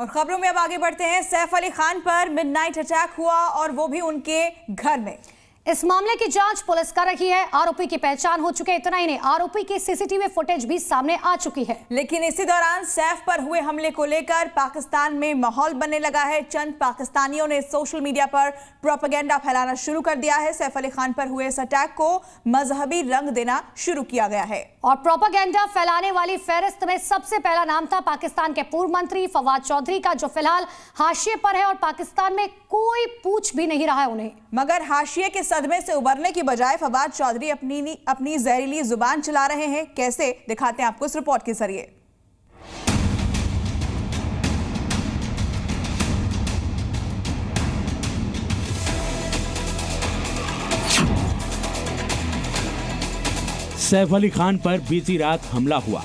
और खबरों में अब आगे बढ़ते हैं। सैफ अली खान पर मिडनाइट अटैक हुआ और वो भी उनके घर में। इस मामले की जांच पुलिस कर रही है। आरोपी की पहचान हो चुकी है। इतना ही नहीं, आरोपी की सीसीटीवी फुटेज भी सामने आ चुकी है। लेकिन इसी दौरान सैफ पर हुए हमले को लेकर पाकिस्तान में माहौल बनने लगा है। चंद पाकिस्तानियों ने सोशल मीडिया पर प्रोपेगेंडा फैलाना शुरू कर दिया है। सैफ अली खान पर हुए इस अटैक को मजहबी रंग देना शुरू किया गया है और प्रोपेगेंडा फैलाने वाली फहरिस्त में सबसे पहला नाम था पाकिस्तान के पूर्व मंत्री फवाद चौधरी का, जो फिलहाल हाशिए पर है और पाकिस्तान में कोई पूछ भी नहीं रहा है उन्हें। मगर हाशिए के सदमे से उबरने की बजाय फवाद चौधरी अपनी जहरीली जुबान चला रहे हैं। कैसे, दिखाते हैं आपको इस रिपोर्ट के जरिए। सैफ अली खान पर बीती रात हमला हुआ।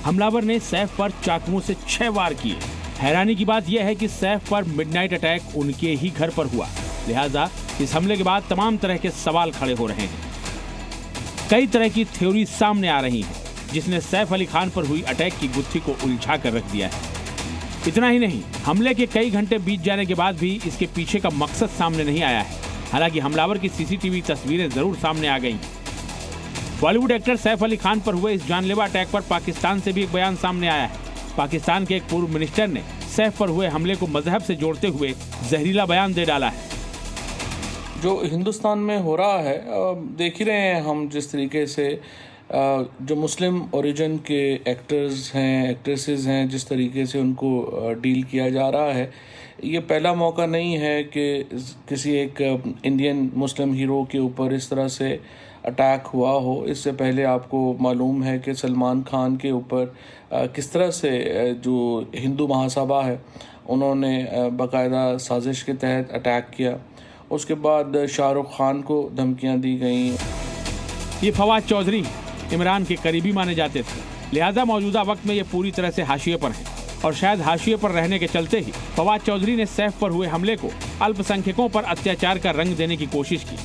हमलावर ने सैफ पर चाकुओं से 6 वार किए। हैरानी की बात यह है कि सैफ पर मिडनाइट अटैक उनके ही घर पर हुआ, लिहाजा इस हमले के बाद तमाम तरह के सवाल खड़े हो रहे हैं। कई तरह की थ्योरी सामने आ रही हैं, जिसने सैफ अली खान पर हुई अटैक की गुत्थी को उलझा कर रख दिया है। इतना ही नहीं, हमले के कई घंटे बीत जाने के बाद भी इसके पीछे का मकसद सामने नहीं आया है। हालांकि हमलावर की सीसीटीवी तस्वीरें जरूर सामने आ गई। बॉलीवुड एक्टर सैफ अली खान पर हुए इस जानलेवा अटैक पर पाकिस्तान से भी एक बयान सामने आया है। पाकिस्तान के एक पूर्व मिनिस्टर ने सैफ पर हुए हमले को मजहब से जोड़ते हुए जहरीला बयान दे डाला है। जो हिंदुस्तान में हो रहा है, देख ही रहे हैं हम जिस तरीके से जो मुस्लिम ओरिजिन के एक्टर्स हैं, एक्ट्रेसेस हैं, जिस तरीके से उनको डील किया जा रहा है। ये पहला मौका नहीं है कि किसी एक इंडियन मुस्लिम हीरो के ऊपर इस तरह से अटैक हुआ हो। इससे पहले आपको मालूम है कि सलमान खान के ऊपर किस तरह से जो हिंदू महासभा है उन्होंने बाकायदा साजिश के तहत अटैक किया। उसके बाद शाहरुख खान को धमकियां दी गई। ये फवाद चौधरी इमरान के करीबी माने जाते थे, लिहाजा मौजूदा वक्त में ये पूरी तरह से हाशिए पर हैं और शायद हाशिए पर रहने के चलते ही फवाद चौधरी ने सैफ पर हुए हमले को अल्पसंख्यकों पर अत्याचार का रंग देने की कोशिश की।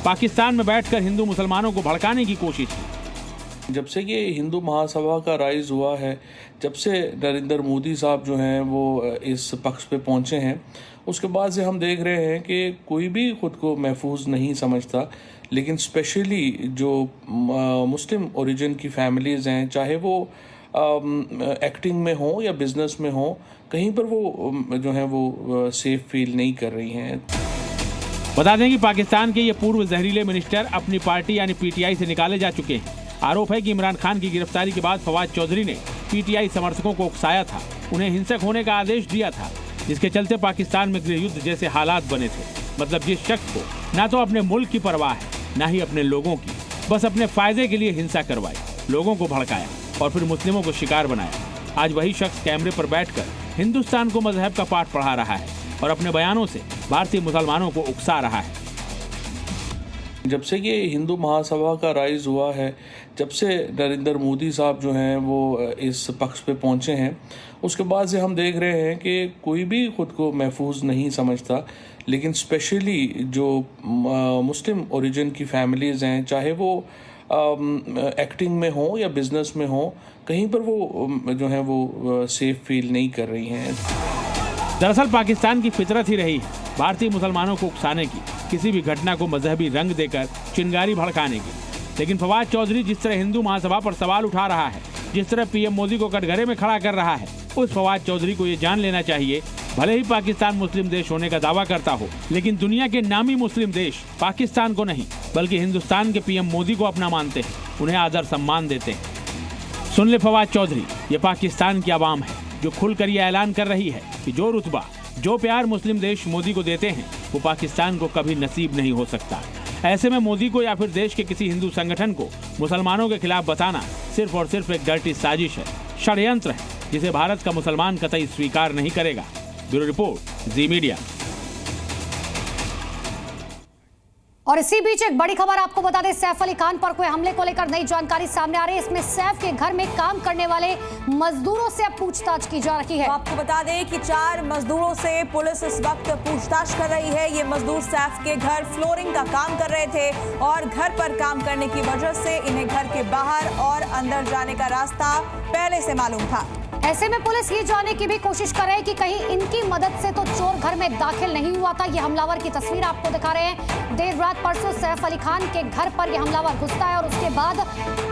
पाकिस्तान में बैठकर हिंदू मुसलमानों को भड़काने की कोशिश की। जब से ये हिंदू महासभा का राइज हुआ है, जब से नरेंद्र मोदी साहब जो हैं वो इस पक्ष पे पहुंचे हैं, उसके बाद से हम देख रहे हैं कि कोई भी खुद को महफूज नहीं समझता। लेकिन स्पेशली जो मुस्लिम ओरिजिन की फैमिलीज़ हैं, चाहे वो एक्टिंग में हो या बिजनेस में हो, कहीं पर वो जो है वो सेफ फील नहीं कर रही हैं। बता दें कि पाकिस्तान के ये पूर्व जहरीले मिनिस्टर अपनी पार्टी यानी पीटीआई से निकाले जा चुके हैं। आरोप है कि इमरान खान की गिरफ्तारी के बाद फवाद चौधरी ने पीटीआई समर्थकों को उकसाया था, उन्हें हिंसक होने का आदेश दिया था, जिसके चलते पाकिस्तान में गृह युद्ध जैसे हालात बने थे। मतलब जिस शख्स को ना तो अपने मुल्क की परवाह है, ना ही अपने लोगों की, बस अपने फायदे के लिए हिंसा करवाई, लोगों को भड़काया और फिर मुस्लिमों को शिकार बनाया। आज वही शख्स कैमरे पर बैठकर हिंदुस्तान को मजहब का पाठ पढ़ा रहा है और अपने बयानों से भारतीय मुसलमानों को उकसा रहा है। जब से ये हिंदू महासभा का राइज हुआ है, जब से नरेंद्र मोदी साहब जो हैं वो इस पक्ष पे पहुंचे हैं, उसके बाद से हम देख रहे हैं कि कोई भी खुद को महफूज नहीं समझता। लेकिन स्पेशली जो मुस्लिम ओरिजिन की फैमिलीज़ हैं, चाहे वो एक्टिंग में हो या बिजनेस में हो, कहीं पर वो जो है वो सेफ फील नहीं कर रही हैं। दरअसल पाकिस्तान की फितरत ही रही है भारतीय मुसलमानों को उकसाने की, किसी भी घटना को मजहबी रंग देकर चिंगारी भड़काने की। लेकिन फवाद चौधरी जिस तरह हिंदू महासभा पर सवाल उठा रहा है, जिस तरह पीएम मोदी को कटघरे में खड़ा कर रहा है, उस फवाद चौधरी को ये जान लेना चाहिए, भले ही पाकिस्तान मुस्लिम देश होने का दावा करता हो, लेकिन दुनिया के नामी मुस्लिम देश पाकिस्तान को नहीं बल्कि हिंदुस्तान के पीएम मोदी को अपना मानते हैं, उन्हें आदर सम्मान देते हैं। सुन ले फवाद चौधरी, ये पाकिस्तान की आवाम है जो खुलकर ये ऐलान कर रही है कि जो रुतबा, जो प्यार मुस्लिम देश मोदी को देते हैं वो पाकिस्तान को कभी नसीब नहीं हो सकता। ऐसे में मोदी को या फिर देश के किसी हिंदू संगठन को मुसलमानों के खिलाफ बताना सिर्फ और सिर्फ एक डर्टी साजिश है, षड्यंत्र है, जिसे भारत का मुसलमान कतई स्वीकार नहीं करेगा। ब्यूरो रिपोर्ट, जी मीडिया। और इसी बीच एक बड़ी खबर आपको बता दें, सैफ अली खान पर हुए हमले को लेकर नई जानकारी सामने आ रही है। इसमें सैफ के घर में काम करने वाले मजदूरों से अब पूछताछ की जा रही है। तो आपको बता दें कि 4 मजदूरों से पुलिस इस वक्त पूछताछ कर रही है। ये मजदूर सैफ के घर फ्लोरिंग का काम कर रहे थे और घर पर काम करने की वजह से इन्हें घर के बाहर और अंदर जाने का रास्ता पहले से मालूम था। ऐसे में पुलिस ये जानने की भी कोशिश कर रही है कि कहीं इनकी मदद से तो चोर घर में दाखिल नहीं हुआ था। ये हमलावर की तस्वीर आपको दिखा रहे हैं। देर रात परसों सैफ अली खान के घर पर यह हमलावर घुसता है और उसके बाद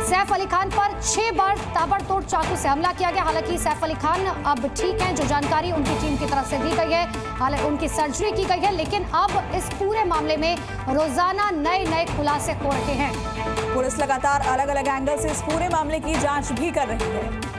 सैफ अली खान पर 6 बार ताबड़तोड़ चाकू से हमला किया गया। हालांकि सैफ अली खान अब ठीक हैं, जो जानकारी उनकी टीम की तरफ से दी गई है, हालांकि उनकी सर्जरी की गई है, लेकिन अब इस पूरे मामले में रोजाना नए खुलासे हो रहे हैं। पुलिस लगातार अलग अलग एंगल से इस पूरे मामले की जांच भी कर रही है।